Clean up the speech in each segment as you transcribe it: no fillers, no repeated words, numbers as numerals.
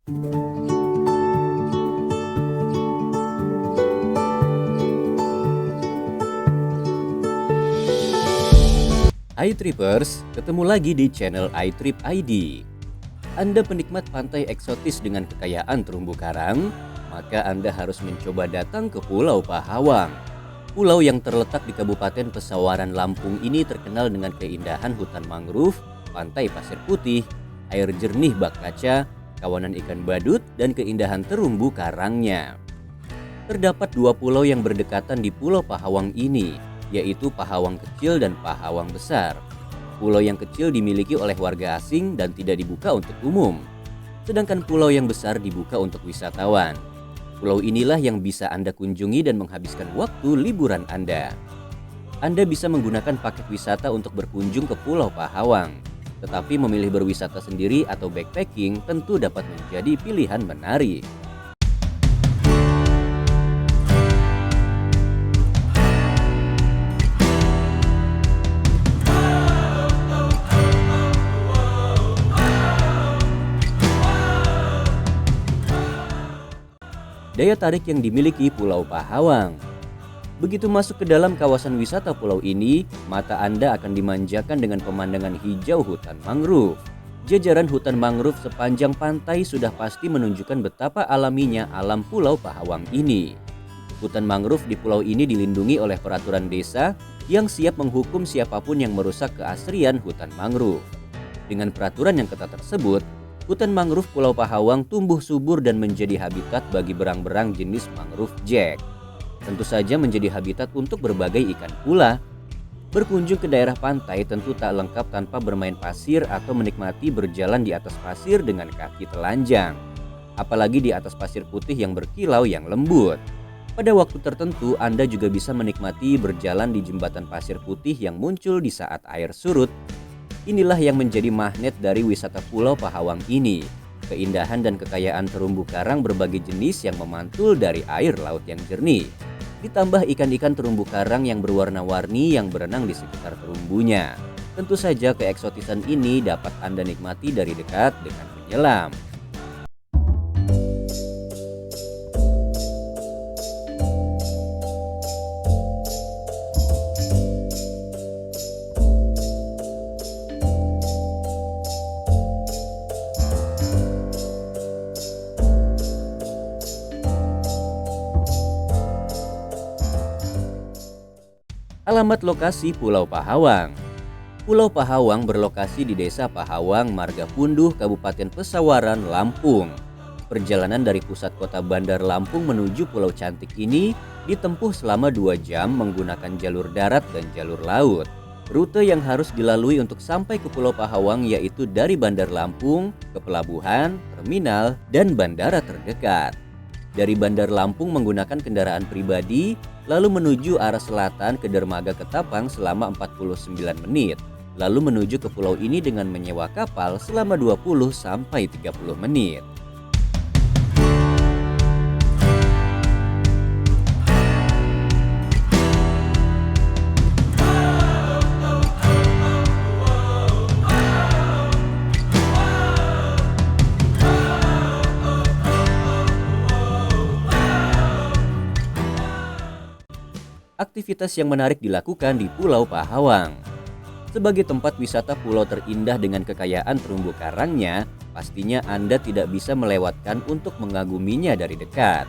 iTrippers, ketemu lagi di channel iTrip ID. Anda penikmat pantai eksotis dengan kekayaan terumbu karang, maka Anda harus mencoba datang ke Pulau Pahawang. Pulau yang terletak di Kabupaten Pesawaran, Lampung ini terkenal dengan keindahan hutan mangrove, pantai pasir putih, air jernih bak kaca, kawanan ikan badut, dan keindahan terumbu karangnya. Terdapat dua pulau yang berdekatan di Pulau Pahawang ini, yaitu Pahawang Kecil dan Pahawang Besar. Pulau yang kecil dimiliki oleh warga asing dan tidak dibuka untuk umum, sedangkan pulau yang besar dibuka untuk wisatawan. Pulau inilah yang bisa Anda kunjungi dan menghabiskan waktu liburan Anda. Anda bisa menggunakan paket wisata untuk berkunjung ke Pulau Pahawang, tetapi memilih berwisata sendiri atau backpacking tentu dapat menjadi pilihan menarik. Daya tarik yang dimiliki Pulau Pahawang. Begitu masuk ke dalam kawasan wisata pulau ini, mata Anda akan dimanjakan dengan pemandangan hijau hutan mangrove. Jajaran hutan mangrove sepanjang pantai sudah pasti menunjukkan betapa alaminya alam Pulau Pahawang ini. Hutan mangrove di pulau ini dilindungi oleh peraturan desa yang siap menghukum siapapun yang merusak keasrian hutan mangrove. Dengan peraturan yang ketat tersebut, hutan mangrove Pulau Pahawang tumbuh subur dan menjadi habitat bagi berang-berang jenis mangrove jack. Tentu saja menjadi habitat untuk berbagai ikan pula. Berkunjung ke daerah pantai tentu tak lengkap tanpa bermain pasir atau menikmati berjalan di atas pasir dengan kaki telanjang. Apalagi di atas pasir putih yang berkilau yang lembut. Pada waktu tertentu Anda juga bisa menikmati berjalan di jembatan pasir putih yang muncul di saat air surut. Inilah yang menjadi magnet dari wisata Pulau Pahawang ini. Keindahan dan kekayaan terumbu karang berbagai jenis yang memantul dari air laut yang jernih. Ditambah ikan-ikan terumbu karang yang berwarna-warni yang berenang di sekitar terumbunya. Tentu saja keeksotisan ini dapat Anda nikmati dari dekat dengan menyelam. Alamat lokasi Pulau Pahawang. Pulau Pahawang berlokasi di Desa Pahawang, Margapunduh, Kabupaten Pesawaran, Lampung. Perjalanan dari pusat kota Bandar Lampung menuju Pulau Cantik ini ditempuh selama 2 jam menggunakan jalur darat dan jalur laut. Rute yang harus dilalui untuk sampai ke Pulau Pahawang yaitu dari Bandar Lampung ke pelabuhan, terminal, dan bandara terdekat. Dari Bandar Lampung menggunakan kendaraan pribadi, lalu menuju arah selatan ke dermaga Ketapang selama 49 menit. Lalu menuju ke pulau ini dengan menyewa kapal selama 20-30 menit. Aktivitas yang menarik dilakukan di Pulau Pahawang. Sebagai tempat wisata pulau terindah dengan kekayaan terumbu karangnya, pastinya Anda tidak bisa melewatkan untuk mengaguminya dari dekat.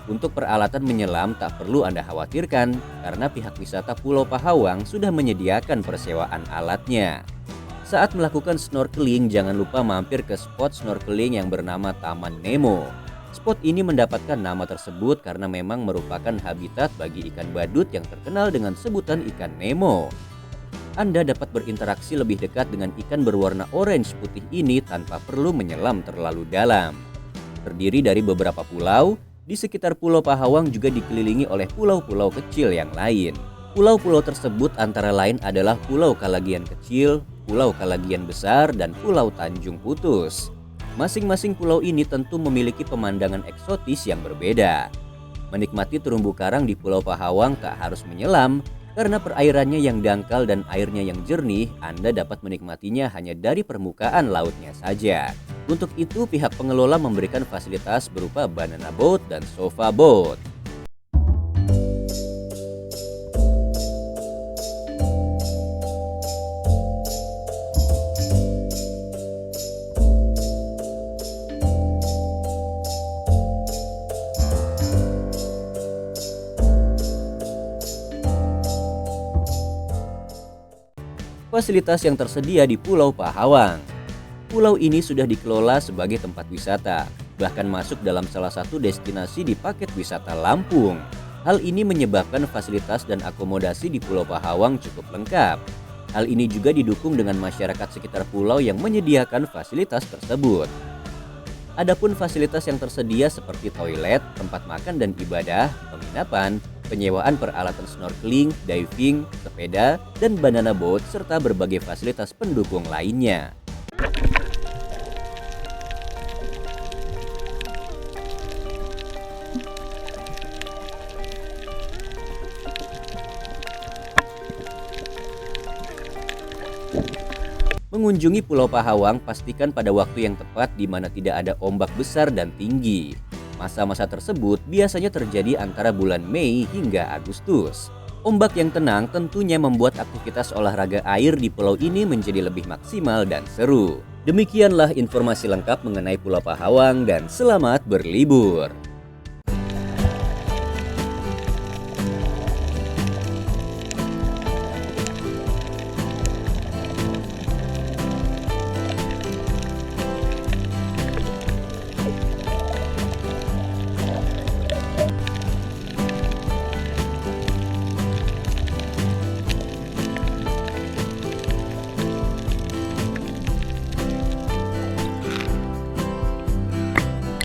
Untuk peralatan menyelam tak perlu Anda khawatirkan, karena pihak wisata Pulau Pahawang sudah menyediakan persewaan alatnya. Saat melakukan snorkeling, jangan lupa mampir ke spot snorkeling yang bernama Taman Nemo. Spot ini mendapatkan nama tersebut karena memang merupakan habitat bagi ikan badut yang terkenal dengan sebutan ikan Nemo. Anda dapat berinteraksi lebih dekat dengan ikan berwarna orange putih ini tanpa perlu menyelam terlalu dalam. Terdiri dari beberapa pulau, di sekitar Pulau Pahawang juga dikelilingi oleh pulau-pulau kecil yang lain. Pulau-pulau tersebut antara lain adalah Pulau Kalagian Kecil, Pulau Kalagian Besar, dan Pulau Tanjung Putus. Masing-masing pulau ini tentu memiliki pemandangan eksotis yang berbeda. Menikmati terumbu karang di Pulau Pahawang tak harus menyelam, Karena perairannya yang dangkal dan airnya yang jernih, Anda dapat menikmatinya hanya dari permukaan lautnya saja. Untuk itu, pihak pengelola memberikan fasilitas berupa banana boat dan sofa boat. Fasilitas yang tersedia di Pulau Pahawang. Pulau ini sudah dikelola sebagai tempat wisata, bahkan masuk dalam salah satu destinasi di paket wisata Lampung. Hal ini menyebabkan fasilitas dan akomodasi di Pulau Pahawang cukup lengkap. Hal ini juga didukung dengan masyarakat sekitar pulau yang menyediakan fasilitas tersebut. Adapun fasilitas yang tersedia seperti toilet, tempat makan dan ibadah, penginapan, penyewaan peralatan snorkeling, diving, sepeda, dan banana boat, serta berbagai fasilitas pendukung lainnya. Mengunjungi Pulau Pahawang, pastikan pada waktu yang tepat di mana tidak ada ombak besar dan tinggi. Masa-masa tersebut biasanya terjadi antara bulan Mei hingga Agustus. Ombak yang tenang tentunya membuat aktivitas olahraga air di pulau ini menjadi lebih maksimal dan seru. Demikianlah informasi lengkap mengenai Pulau Pahawang dan selamat berlibur.